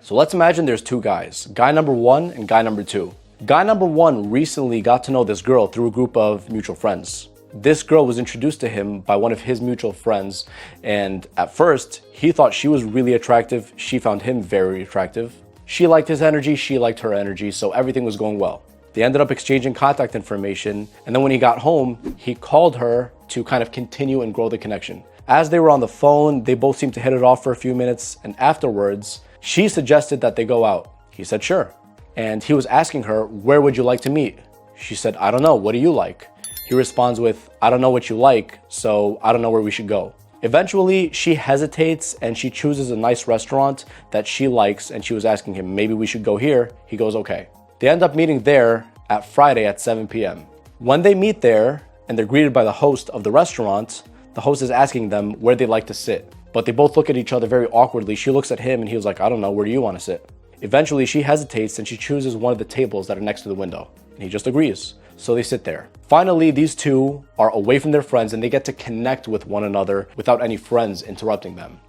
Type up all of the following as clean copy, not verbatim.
So let's imagine there's two guys, guy number one and guy number two. Guy number one recently got to know this girl through a group of mutual friends. This girl was introduced to him by one of his mutual friends, and at first, he thought she was really attractive. She found him very attractive. She liked his energy, she liked her energy, so everything was going well. They ended up exchanging contact information, and then when he got home, he called her to kind of continue and grow the connection. As they were on the phone, they both seemed to hit it off for a few minutes, and afterwards, she suggested that they go out. He said, sure. And he was asking her, where would you like to meet? She said, I don't know, what do you like? He responds with, I don't know what you like, so I don't know where we should go. Eventually, she hesitates and she chooses a nice restaurant that she likes, and she was asking him, maybe we should go here. He goes, okay. They end up meeting there at Friday at 7 p.m. When they meet there and they're greeted by the host of the restaurant, the host is asking them where they'd like to sit. But they both look at each other very awkwardly. She looks at him and he was like, I don't know, where do you want to sit? Eventually, she hesitates and she chooses one of the tables that are next to the window. And he just agrees. So they sit there. Finally, these two are away from their friends and they get to connect with one another without any friends interrupting them.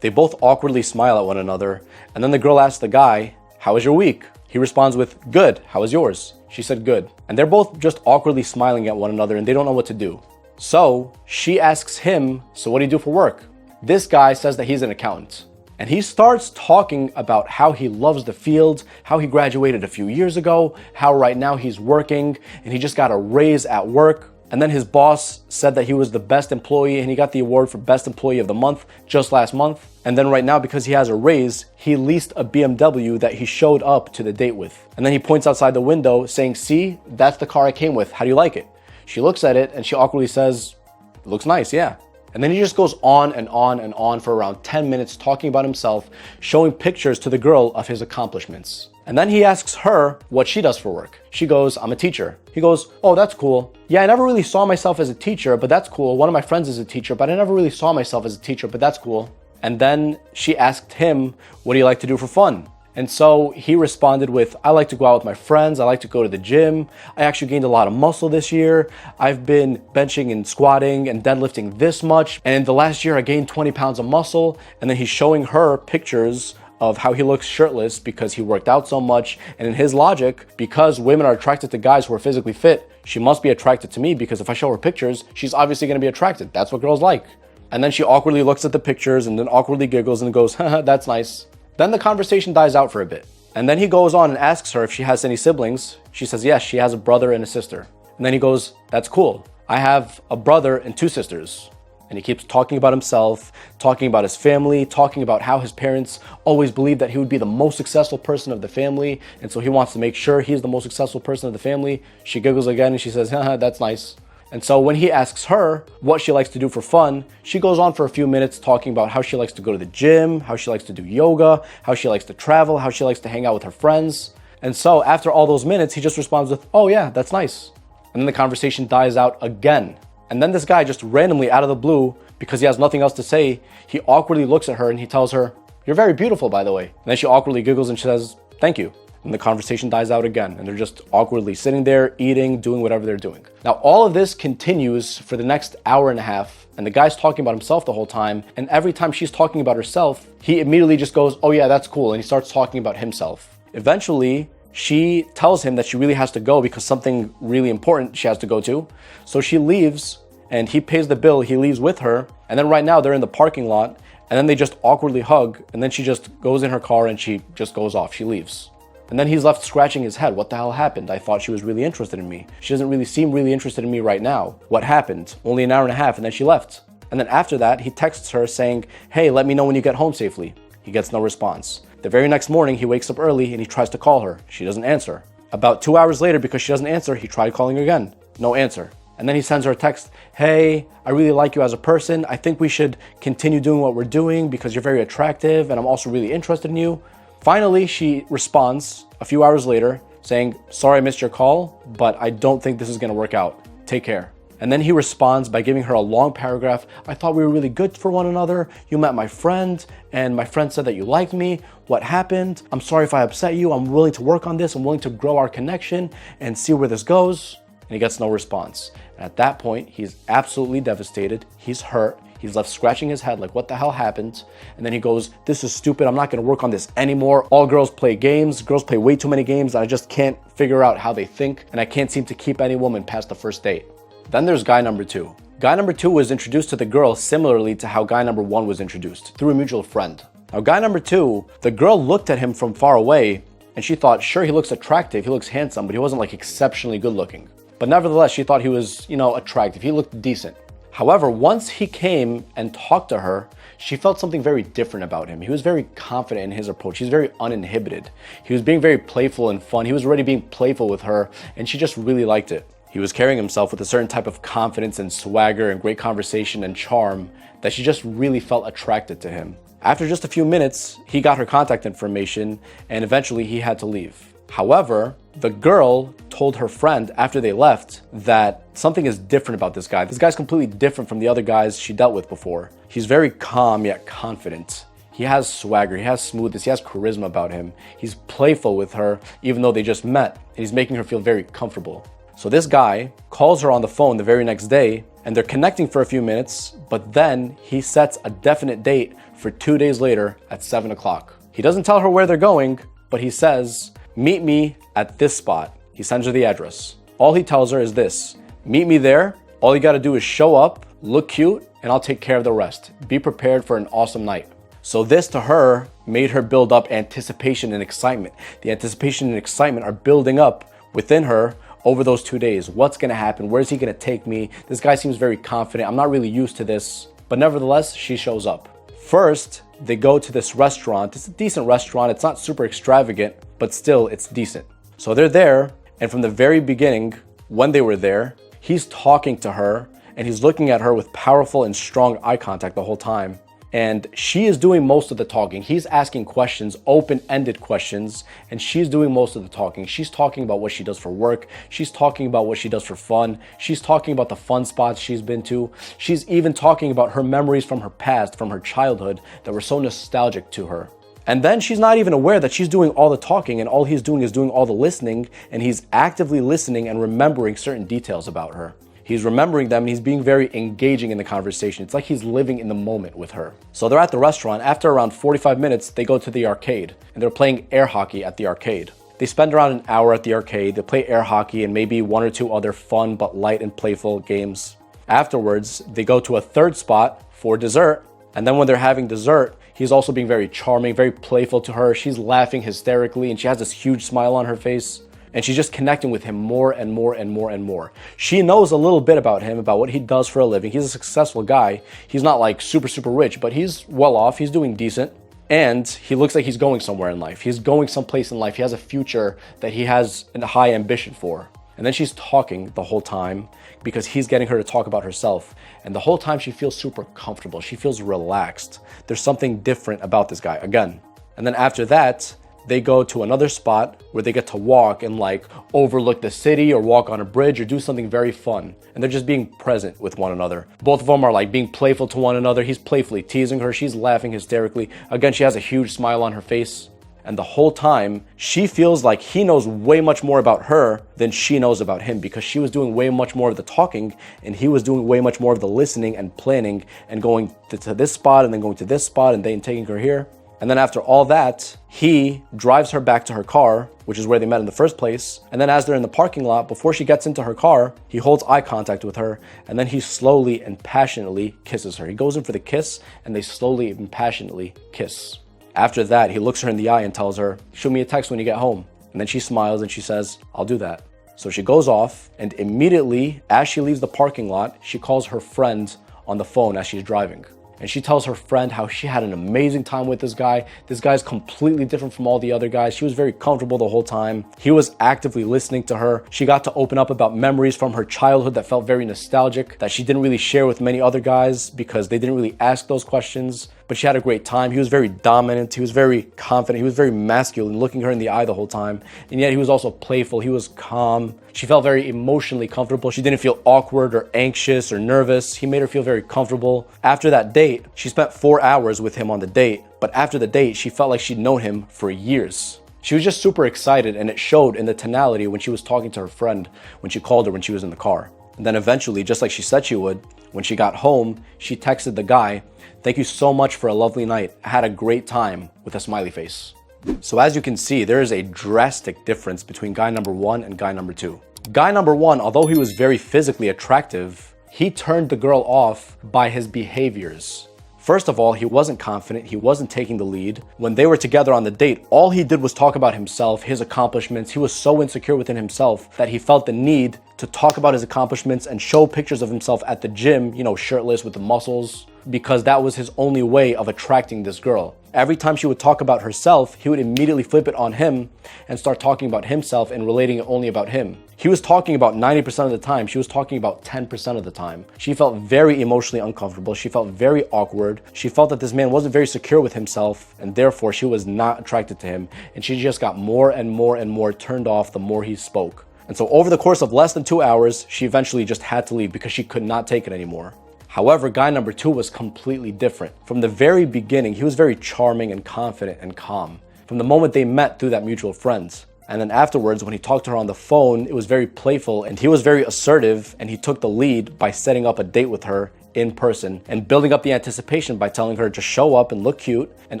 They both awkwardly smile at one another. And then the girl asks the guy, how was your week? He responds with, good, how was yours? She said, good. And they're both just awkwardly smiling at one another and they don't know what to do. So she asks him, so what do you do for work? This guy says that he's an accountant. And he starts talking about how he loves the field, how he graduated a few years ago, how right now he's working and he just got a raise at work. And then his boss said that he was the best employee and he got the award for best employee of the month just last month. And then right now, because he has a raise, he leased a BMW that he showed up to the date with. And then he points outside the window saying, see, that's the car I came with. How do you like it? She looks at it and she awkwardly says, it looks nice, yeah. And then he just goes on and on and on for around 10 minutes talking about himself, showing pictures to the girl of his accomplishments. And then he asks her what she does for work. She goes, I'm a teacher. He goes, oh, that's cool. Yeah, I never really saw myself as a teacher, but that's cool. One of my friends is a teacher, but I never really saw myself as a teacher, but that's cool. And then she asked him, what do you like to do for fun? And so he responded with, I like to go out with my friends. I like to go to the gym. I actually gained a lot of muscle this year. I've been benching and squatting and deadlifting this much. And the last year I gained 20 pounds of muscle. And then he's showing her pictures of how he looks shirtless because he worked out so much. And in his logic, because women are attracted to guys who are physically fit, she must be attracted to me because if I show her pictures, she's obviously going to be attracted. That's what girls like. And then she awkwardly looks at the pictures and then awkwardly giggles and goes, haha, that's nice. Then the conversation dies out for a bit. And then he goes on and asks her if she has any siblings. She says, yes, she has a brother and a sister. And then he goes, that's cool. I have a brother and two sisters. And he keeps talking about himself, talking about his family, talking about how his parents always believed that he would be the most successful person of the family. And so he wants to make sure he's the most successful person of the family. She giggles again and she says, haha, that's nice. And so when he asks her what she likes to do for fun, she goes on for a few minutes talking about how she likes to go to the gym, how she likes to do yoga, how she likes to travel, how she likes to hang out with her friends. And so after all those minutes, he just responds with, oh yeah, that's nice. And then the conversation dies out again. And then this guy just randomly out of the blue, because he has nothing else to say, he awkwardly looks at her and he tells her, you're very beautiful, by the way. And then she awkwardly giggles and she says, thank you. And the conversation dies out again, and they're just awkwardly sitting there, eating, doing whatever they're doing. Now, all of this continues for the next hour and a half, and the guy's talking about himself the whole time, and every time she's talking about herself, he immediately just goes, oh yeah, that's cool, and he starts talking about himself. Eventually, she tells him that she really has to go because something really important she has to go to. So she leaves, and he pays the bill, he leaves with her, and then right now they're in the parking lot, and then they just awkwardly hug, and then she just goes in her car and she just goes off, she leaves. And then he's left scratching his head. What the hell happened? I thought she was really interested in me. She doesn't really seem really interested in me right now. What happened? Only an hour and a half and then she left. And then after that, he texts her saying, hey, let me know when you get home safely. He gets no response. The very next morning, he wakes up early and he tries to call her. She doesn't answer. About 2 hours later, because she doesn't answer, he tried calling again. No answer. And then he sends her a text, hey, I really like you as a person. I think we should continue doing what we're doing because you're very attractive and I'm also really interested in you. Finally, she responds a few hours later saying, sorry I missed your call, but I don't think this is going to work out. Take care. And then he responds by giving her a long paragraph. I thought we were really good for one another. You met my friend, and my friend said that you liked me. What happened? I'm sorry if I upset you. I'm willing to work on this. I'm willing to grow our connection and see where this goes. And he gets no response. And at that point, he's absolutely devastated. He's hurt. He's left scratching his head like, what the hell happened? And then he goes, this is stupid. I'm not going to work on this anymore. All girls play games. Girls play way too many games. I just can't figure out how they think. And I can't seem to keep any woman past the first date. Then there's guy number 2. Guy number 2 was introduced to the girl similarly to how guy number 1 was introduced, through a mutual friend. Now, guy number 2, the girl looked at him from far away and she thought, sure, he looks attractive, he looks handsome, but he wasn't like exceptionally good looking. But nevertheless, she thought he was, attractive. He looked decent. However, once he came and talked to her, she felt something very different about him. He was very confident in his approach. He's very uninhibited. He was being very playful and fun. He was already being playful with her, and she just really liked it. He was carrying himself with a certain type of confidence and swagger and great conversation and charm that she just really felt attracted to him. After just a few minutes, he got her contact information, and eventually he had to leave. However, the girl told her friend after they left that something is different about this guy. This guy's completely different from the other guys she dealt with before. He's very calm yet confident. He has swagger, he has smoothness, he has charisma about him. He's playful with her even though they just met, and he's making her feel very comfortable. So this guy calls her on the phone the very next day, and they're connecting for a few minutes, but then he sets a definite date for 2 days later at 7 o'clock. He doesn't tell her where they're going, but he says, meet me at this spot. He sends her the address. All he tells her is this: meet me there. All you gotta do is show up, look cute, and I'll take care of the rest. Be prepared for an awesome night. So this to her made her build up anticipation and excitement. The anticipation and excitement are building up within her over those 2 days. What's gonna happen? Where's he gonna take me? This guy seems very confident. I'm not really used to this. But nevertheless, she shows up. First, they go to this restaurant. It's a decent restaurant. It's not super extravagant, but still it's decent. So they're there, and from the very beginning, when they were there, he's talking to her and he's looking at her with powerful and strong eye contact the whole time. And she is doing most of the talking. He's asking questions, open-ended questions, and she's doing most of the talking. She's talking about what she does for work. She's talking about what she does for fun. She's talking about the fun spots she's been to. She's even talking about her memories from her past, from her childhood, that were so nostalgic to her. And then she's not even aware that she's doing all the talking, and all he's doing is doing all the listening, and he's actively listening and remembering certain details about her. He's remembering them and he's being very engaging in the conversation. It's like he's living in the moment with her. So they're at the restaurant. After around 45 minutes, they go to the arcade and they're playing air hockey at the arcade. They spend around an hour at the arcade. They play air hockey and maybe 1 or 2 other fun but light and playful games. Afterwards, they go to a third spot for dessert. And then when they're having dessert, he's also being very charming, very playful to her. She's laughing hysterically and she has this huge smile on her face. And she's just connecting with him more and more and more and more. She knows a little bit about him, about what he does for a living. He's a successful guy. He's not like super, super rich, but he's well off. He's doing decent. And he looks like he's going somewhere in life. He's going someplace in life. He has a future that he has a high ambition for. And then she's talking the whole time because he's getting her to talk about herself. And the whole time she feels super comfortable. She feels relaxed. There's something different about this guy again. And then after that, they go to another spot where they get to walk and like overlook the city or walk on a bridge or do something very fun. And they're just being present with one another. Both of them are like being playful to one another. He's playfully teasing her. She's laughing hysterically. Again, she has a huge smile on her face. And the whole time, she feels like he knows way much more about her than she knows about him because she was doing way much more of the talking and he was doing way much more of the listening and planning and going to this spot and then going to this spot and then taking her here. And then after all that, he drives her back to her car, which is where they met in the first place. And then as they're in the parking lot, before she gets into her car, he holds eye contact with her. And then he slowly and passionately kisses her. He goes in for the kiss and they slowly and passionately kiss. After that, he looks her in the eye and tells her, shoot me a text when you get home. And then she smiles and she says, I'll do that. So she goes off and immediately as she leaves the parking lot, she calls her friend on the phone as she's driving. And she tells her friend how she had an amazing time with this guy. This guy's completely different from all the other guys. She was very comfortable the whole time. He was actively listening to her. She got to open up about memories from her childhood that felt very nostalgic, that she didn't really share with many other guys because they didn't really ask those questions. But she had a great time. He was very dominant. He was very confident. He was very masculine, looking her in the eye the whole time. And yet he was also playful. He was calm. She felt very emotionally comfortable. She didn't feel awkward or anxious or nervous. He made her feel very comfortable. After that date, she spent 4 hours with him on the date. But after the date, she felt like she'd known him for years. She was just super excited, and it showed in the tonality when she was talking to her friend when she called her when she was in the car. And then eventually, just like she said she would, when she got home, she texted the guy, "Thank you so much for a lovely night. I had a great time," with a smiley face. So as you can see, there is a drastic difference between guy number 1 and guy number 2. Guy number 1, although he was very physically attractive, he turned the girl off by his behaviors. First of all, he wasn't confident, he wasn't taking the lead. When they were together on the date, all he did was talk about himself, his accomplishments. He was so insecure within himself that he felt the need to talk about his accomplishments and show pictures of himself at the gym, shirtless with the muscles, because that was his only way of attracting this girl. Every time she would talk about herself, he would immediately flip it on him and start talking about himself and relating it only about him. He was talking about 90% of the time. She was talking about 10% of the time. She felt very emotionally uncomfortable. She felt very awkward. She felt that this man wasn't very secure with himself, and therefore she was not attracted to him. And she just got more and more and more turned off the more he spoke. And so over the course of less than 2 hours, she eventually just had to leave because she could not take it anymore. However, guy number 2 was completely different. From the very beginning, he was very charming and confident and calm. From the moment they met through that mutual friends. And then afterwards, when he talked to her on the phone, it was very playful and he was very assertive, and he took the lead by setting up a date with her in person and building up the anticipation by telling her to show up and look cute and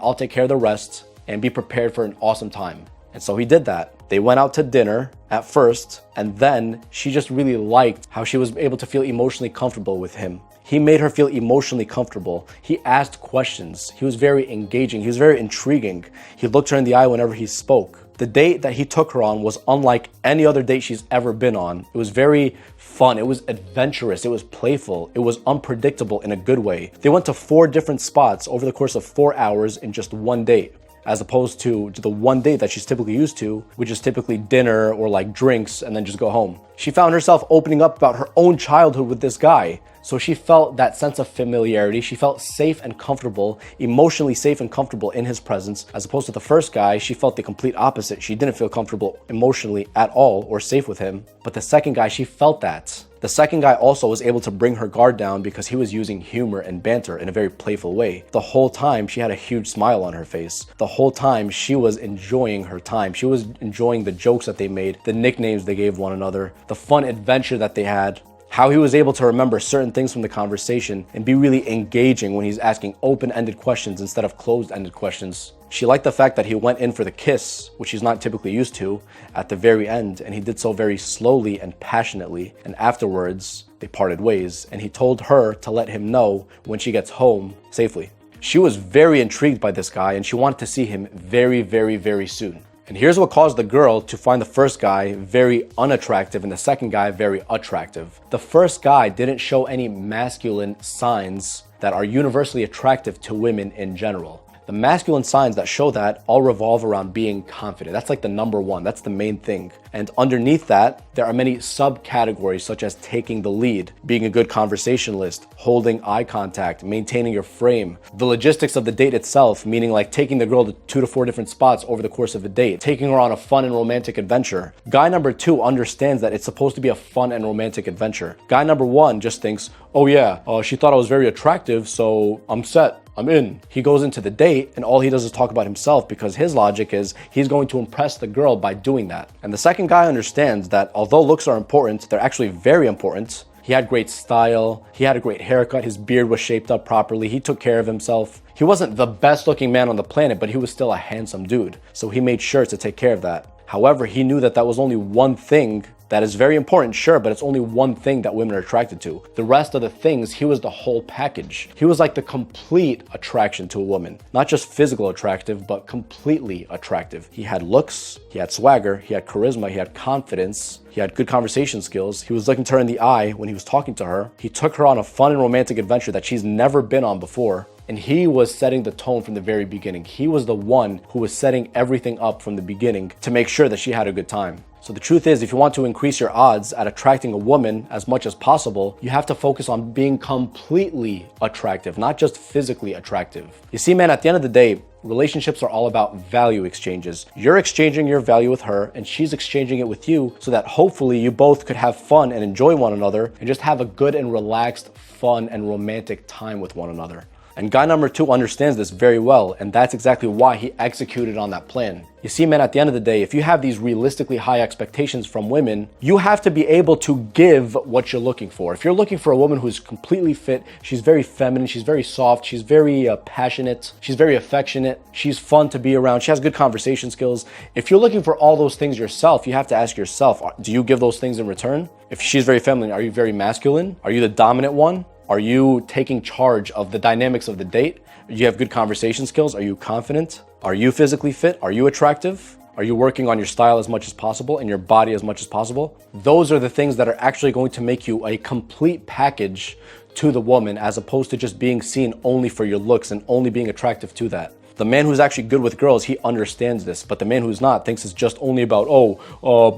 I'll take care of the rest and be prepared for an awesome time. And so he did that. They went out to dinner at first, and then she just really liked how she was able to feel emotionally comfortable with him. He made her feel emotionally comfortable. He asked questions. He was very engaging. He was very intriguing. He looked her in the eye whenever he spoke. The date that he took her on was unlike any other date she's ever been on. It was very fun. It was adventurous. It was playful. It was unpredictable in a good way. They went to 4 different spots over the course of 4 hours in just one date, as opposed to the one date that she's typically used to, which is typically dinner or like drinks and then just go home. She found herself opening up about her own childhood with this guy. So she felt that sense of familiarity. She felt safe and comfortable, emotionally safe and comfortable in his presence. As opposed to the first guy, she felt the complete opposite. She didn't feel comfortable emotionally at all or safe with him. But the second guy, she felt that. The second guy also was able to bring her guard down because he was using humor and banter in a very playful way. The whole time, she had a huge smile on her face. The whole time, she was enjoying her time. She was enjoying the jokes that they made, the nicknames they gave one another, the fun adventure that they had. How he was able to remember certain things from the conversation and be really engaging when he's asking open-ended questions instead of closed-ended questions. She liked the fact that he went in for the kiss, which he's not typically used to, at the very end, and he did so very slowly and passionately. And afterwards, they parted ways, and he told her to let him know when she gets home safely. She was very intrigued by this guy, and she wanted to see him very, very, very soon. And here's what caused the girl to find the first guy very unattractive and the second guy very attractive. The first guy didn't show any masculine signs that are universally attractive to women in general. The masculine signs that show that all revolve around being confident. That's like the number one. That's the main thing. And underneath that, there are many subcategories such as taking the lead, being a good conversationalist, holding eye contact, maintaining your frame, the logistics of the date itself, meaning like taking the girl to 2 to 4 different spots over the course of a date, taking her on a fun and romantic adventure. Guy number 2 understands that it's supposed to be a fun and romantic adventure. Guy number 1 just thinks, oh yeah, she thought I was very attractive, so I'm set. I'm in. He goes into the date and all he does is talk about himself because his logic is he's going to impress the girl by doing that. And the second guy understands that although looks are important, they're actually very important. He had great style. He had a great haircut. His beard was shaped up properly. He took care of himself. He wasn't the best looking man on the planet, but he was still a handsome dude. So he made sure to take care of that. However, he knew that that was only one thing that is very important, sure, but it's only one thing that women are attracted to. The rest of the things, he was the whole package. He was like the complete attraction to a woman. Not just physical attractive, but completely attractive. He had looks, he had swagger, he had charisma, he had confidence, he had good conversation skills. He was looking to her in the eye when he was talking to her. He took her on a fun and romantic adventure that she's never been on before. And he was setting the tone from the very beginning. He was the one who was setting everything up from the beginning to make sure that she had a good time. So the truth is, if you want to increase your odds at attracting a woman as much as possible, you have to focus on being completely attractive, not just physically attractive. You see, man, at the end of the day, relationships are all about value exchanges. You're exchanging your value with her and she's exchanging it with you so that hopefully you both could have fun and enjoy one another and just have a good and relaxed, fun and romantic time with one another. And guy number 2 understands this very well, and that's exactly why he executed on that plan. You see, man, at the end of the day, if you have these realistically high expectations from women, you have to be able to give what you're looking for. If you're looking for a woman who's completely fit, she's very feminine, she's very soft, she's very passionate, she's very affectionate, she's fun to be around, she has good conversation skills. If you're looking for all those things yourself, you have to ask yourself, do you give those things in return? If she's very feminine, are you very masculine? Are you the dominant one? Are you taking charge of the dynamics of the date? Do you have good conversation skills? Are you confident? Are you physically fit? Are you attractive? Are you working on your style as much as possible and your body as much as possible? Those are the things that are actually going to make you a complete package to the woman, as opposed to just being seen only for your looks and only being attractive to that. The man who's actually good with girls, he understands this, but the man who's not thinks it's just only about,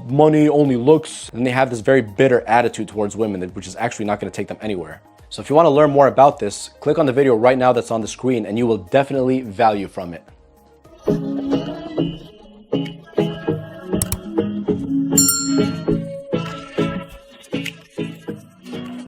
money, only looks. And they have this very bitter attitude towards women, which is actually not going to take them anywhere. So if you want to learn more about this, click on the video right now that's on the screen and you will definitely value from it.